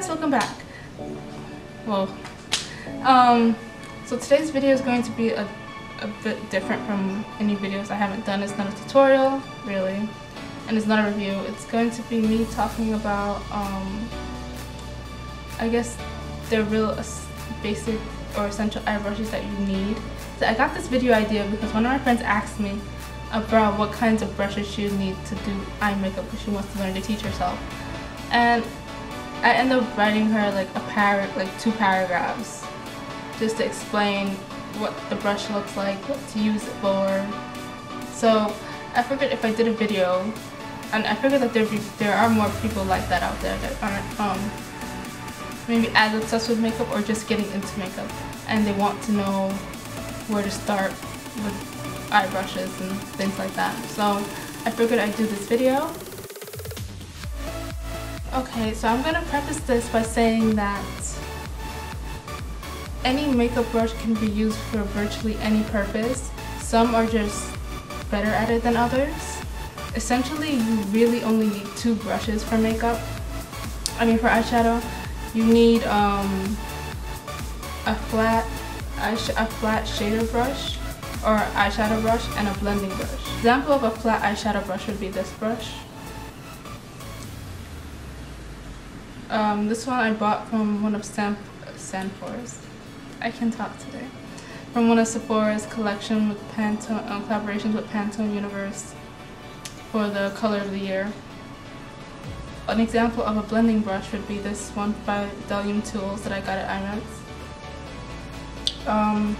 guys, welcome back. Well, so today's video is going to be a bit different from any videos I haven't done. It's not a tutorial, really, and it's not a review. It's going to be me talking about, I guess, the real basic or essential eye brushes that you need. So I got this video idea because one of my friends asked me about what kinds of brushes she would need to do eye makeup because she wants to learn to teach herself. And I ended up writing her like two paragraphs just to explain what the brush looks like, what to use it for. So I figured if I did a video, and I figured that there are more people like that out there that aren't maybe as obsessed with makeup or just getting into makeup, and they want to know where to start with eye brushes and things like that. So I figured I'd do this video. Okay, so I'm gonna preface this by saying that any makeup brush can be used for virtually any purpose. Some are just better at it than others. Essentially, you really only need two brushes for makeup. I mean, for eyeshadow, you need a flat shader brush or eyeshadow brush and a blending brush. Example of a flat eyeshadow brush would be this brush. This one I bought from one of Sanfor's. I can talk today. From one of Sephora's collection with Pantone, collaborations with Pantone Universe for the color of the year. An example of a blending brush would be this one by Delium Tools that I got at IMAX.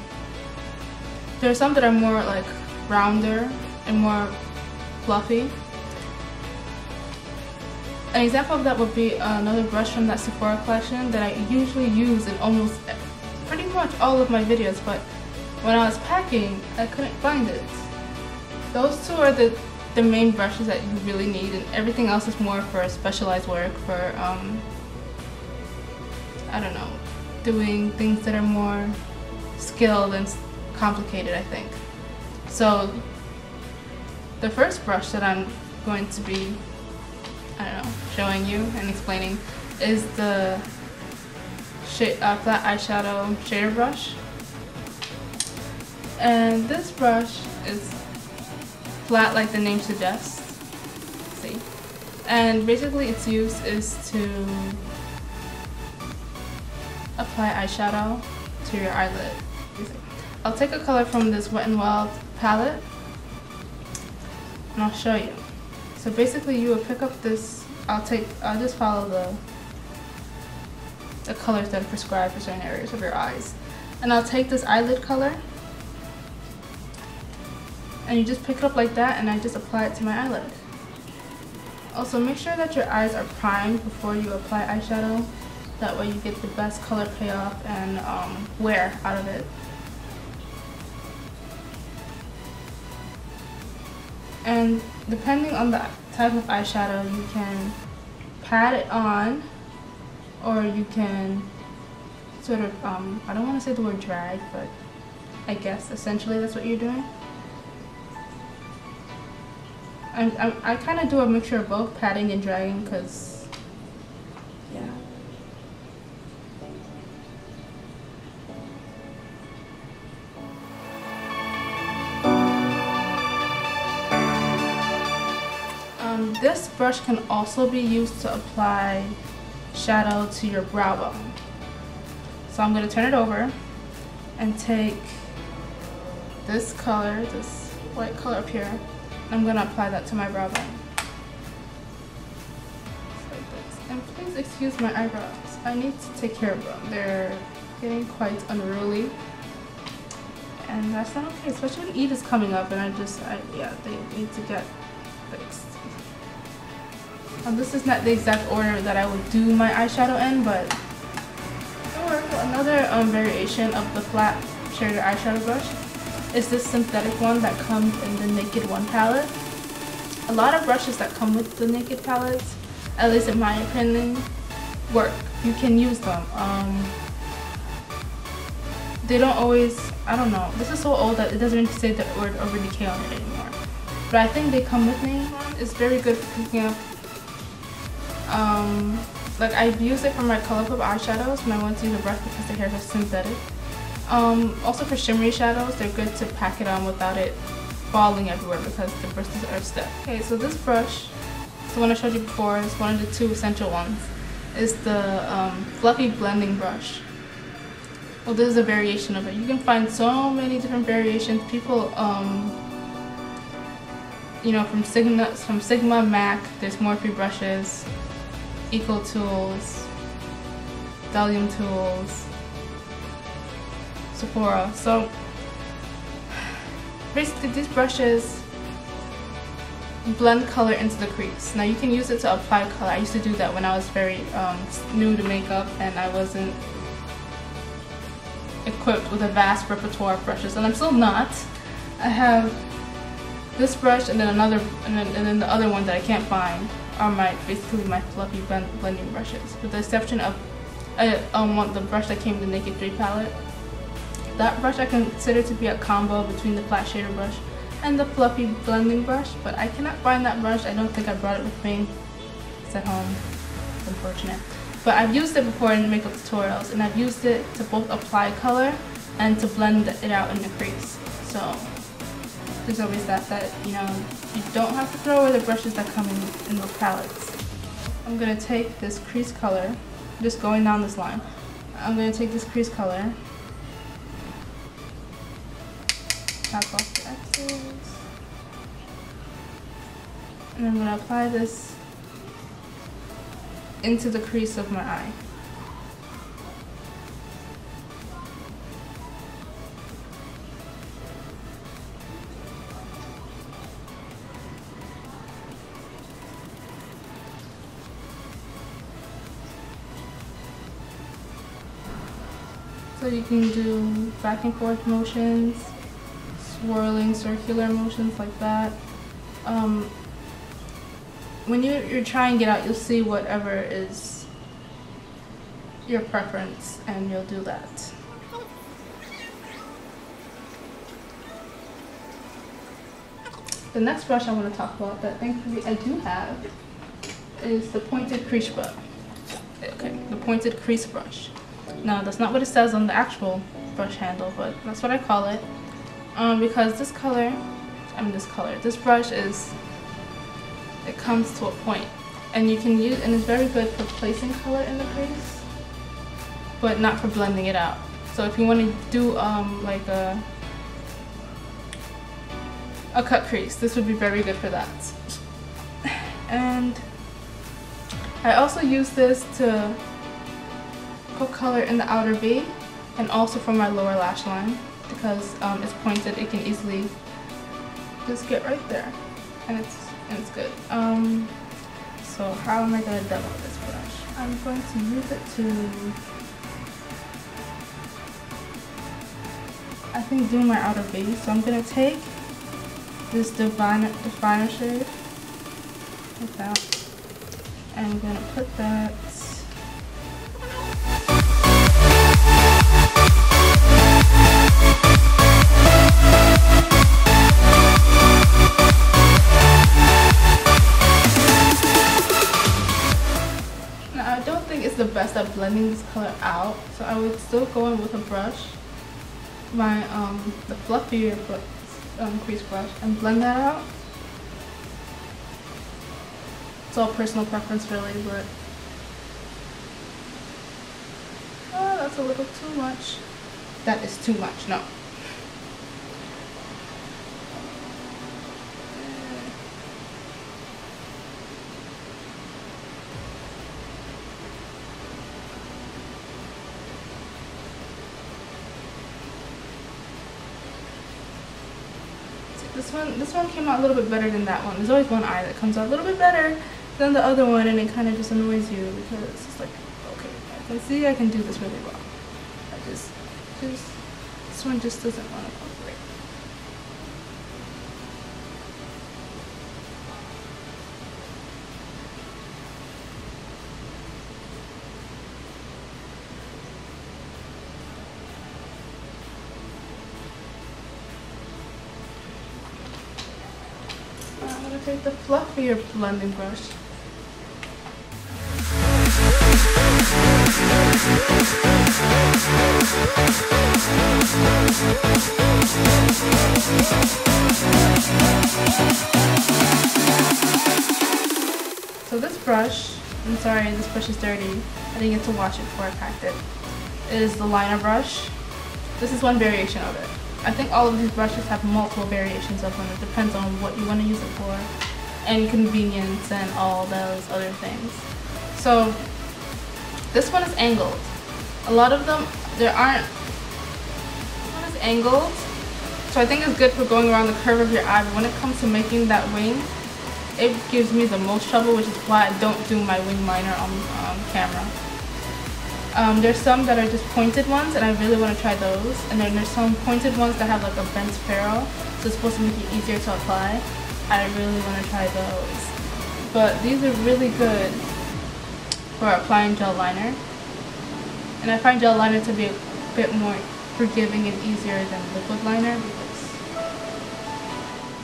There are some that are more like rounder and more fluffy. An example of that would be another brush from that Sephora collection that I usually use in almost pretty much all of my videos, but when I was packing, I couldn't find it. Those two are the main brushes that you really need, and everything else is more for specialized work, for, I don't know, doing things that are more skilled and complicated, I think. So the first brush that I'm going to be showing you and explaining is the flat eyeshadow shader brush. And this brush is flat like the name suggests. See? And basically its use is to apply eyeshadow to your eyelid. I'll take a color from this Wet n Wild palette and I'll show you. So basically you will pick up this, I'll just follow the colors that are prescribed for certain areas of your eyes. And I'll take this eyelid color and you just pick it up like that, and I just apply it to my eyelid. Also, make sure that your eyes are primed before you apply eyeshadow. That way you get the best color payoff and wear out of it. And depending on the type of eyeshadow, you can pat it on, or you can sort of, I don't want to say the word drag, but I guess essentially that's what you're doing. I kind of do a mixture of both patting and dragging because, yeah. This brush can also be used to apply shadow to your brow bone. So I'm going to turn it over and take this color, this white color up here, and I'm going to apply that to my brow bone. Like this. And please excuse my eyebrows. I need to take care of them. They're getting quite unruly. And that's not okay, especially when Eid is coming up and yeah, they need to get fixed. This is not the exact order that I would do my eyeshadow in, but another variation of the flat shader eyeshadow brush is this synthetic one that comes in the Naked One palette. A lot of brushes that come with the Naked palettes, at least in my opinion, work. You can use them. They don't always, I don't know, this is so old that it doesn't even say the word Urban Decay on it anymore. But I think They Come With Me is very good for picking up like I've used it for my ColourPop eyeshadows when I want to use a brush because the hairs are synthetic. Also for shimmery shadows, they're good to pack it on without it falling everywhere because the bristles are stiff. Okay, so this brush, the one I showed you before, is one of the two essential ones. Is the fluffy blending brush. Well, this is a variation of it. You can find so many different variations. People, you know, from Sigma, MAC, there's Morphe brushes, Eco Tools, Delium Tools, Sephora. So basically these brushes blend color into the crease. Now you can use it to apply color. I used to do that when I was very new to makeup and I wasn't equipped with a vast repertoire of brushes, and I'm still not. I have this brush and then another, and then the other one that I can't find are basically my fluffy blending brushes, with the exception of the brush that came with the Naked 3 palette. That brush I consider to be a combo between the flat shader brush and the fluffy blending brush, but I cannot find that brush. I don't think I brought it with me. It's at home. It's unfortunate. But I've used it before in makeup tutorials, and I've used it to both apply color and to blend it out in the crease. So there's always that you know, you don't have to throw away the brushes that come in those palettes. I'm gonna take this crease color, just going down this line. I'm gonna take this crease color, tap off the excess, and I'm gonna apply this into the crease of my eye. So you can do back and forth motions, swirling circular motions like that. When you're trying it out, you'll see whatever is your preference and you'll do that. The next brush I want to talk about that thankfully I do have is the pointed crease brush. Okay, the pointed crease brush. Now that's not what it says on the actual brush handle, but that's what I call it. Because this brush it comes to a point, and you can use, and it's very good for placing color in the crease, but not for blending it out. So if you want to do like a cut crease, this would be very good for that. And I also use this to put color in the outer V and also for my lower lash line, because it's pointed, it can easily just get right there, and it's good. So how am I going to demo this brush? I'm going to use it to, I think, do my outer V. So I'm going to take this definer shade like that, and I'm going to put that the best at blending this color out, so I would still go in with a brush, my the fluffier crease brush, and blend that out. It's all personal preference really, but oh, that's a little too much. That is too much. No. This one came out a little bit better than that one. There's always one eye that comes out a little bit better than the other one, and it kind of just annoys you because it's like, okay, I can see I can do this really well. This one just doesn't want to cooperate. I'm going to take the fluffier blending brush. So this brush, I'm sorry, this brush is dirty. I didn't get to wash it before I packed it. It is the liner brush. This is one variation of it. I think all of these brushes have multiple variations of them. It depends on what you want to use it for, and convenience and all those other things. So this one is angled. A lot of them, this one is angled. So I think it's good for going around the curve of your eye, but when it comes to making that wing, it gives me the most trouble, which is why I don't do my wing liner on camera. There's some that are just pointed ones, and I really want to try those. And then there's some pointed ones that have like a bent ferrule, so it's supposed to make it easier to apply. I really want to try those. But these are really good for applying gel liner. And I find gel liner to be a bit more forgiving and easier than liquid liner, because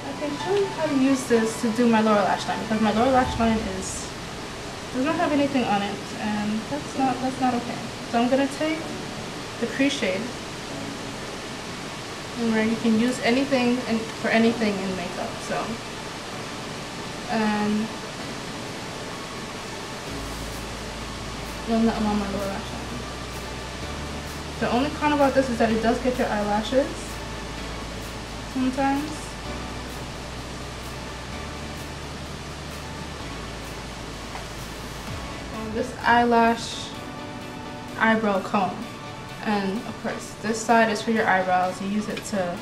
I can show you how to use this to do my lower lash line, because my lower lash line does not have anything on it, and that's not okay. So I'm gonna take the crease shade, and where you can use anything for anything in makeup. So run that along my lower lash line. The only con about this is that it does get your eyelashes sometimes. This eyelash eyebrow comb, and of course this side is for your eyebrows. You use it to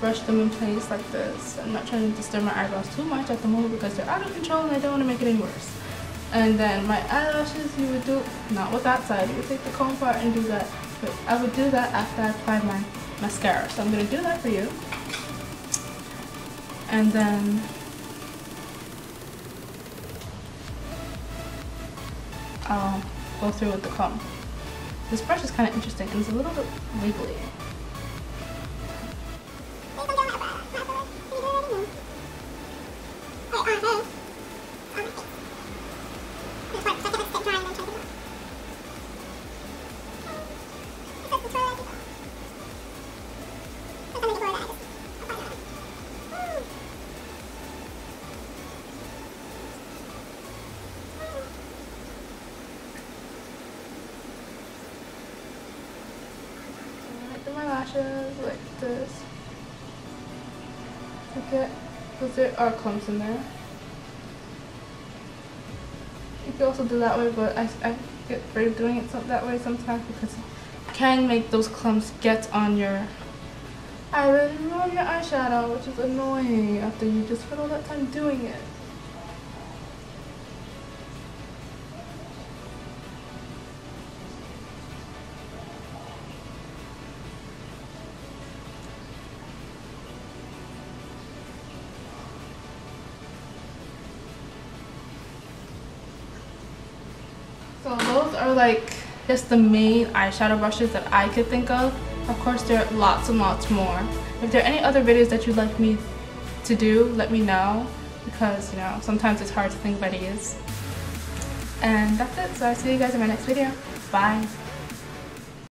brush them in place like this. I'm not trying to disturb my eyebrows too much at the moment because they're out of control and I don't want to make it any worse. And then my eyelashes, you would do, not with that side, you would take the comb part and do that, but I would do that after I apply my mascara. So I'm going to do that for you, and then I'll go through with the comb. This brush is kind of interesting and it's a little bit wiggly. My lashes like this. Okay, because there are clumps in there. You can also do that way, but I get afraid of doing it that way sometimes because it can make those clumps get on your eyelid and ruin your eyeshadow, which is annoying after you just spent all that time doing it. So those are like just the main eyeshadow brushes that I could think of. Of course, there are lots and lots more. If there are any other videos that you'd like me to do, let me know, because, you know, sometimes it's hard to think of ideas. And that's it. So I'll see you guys in my next video. Bye.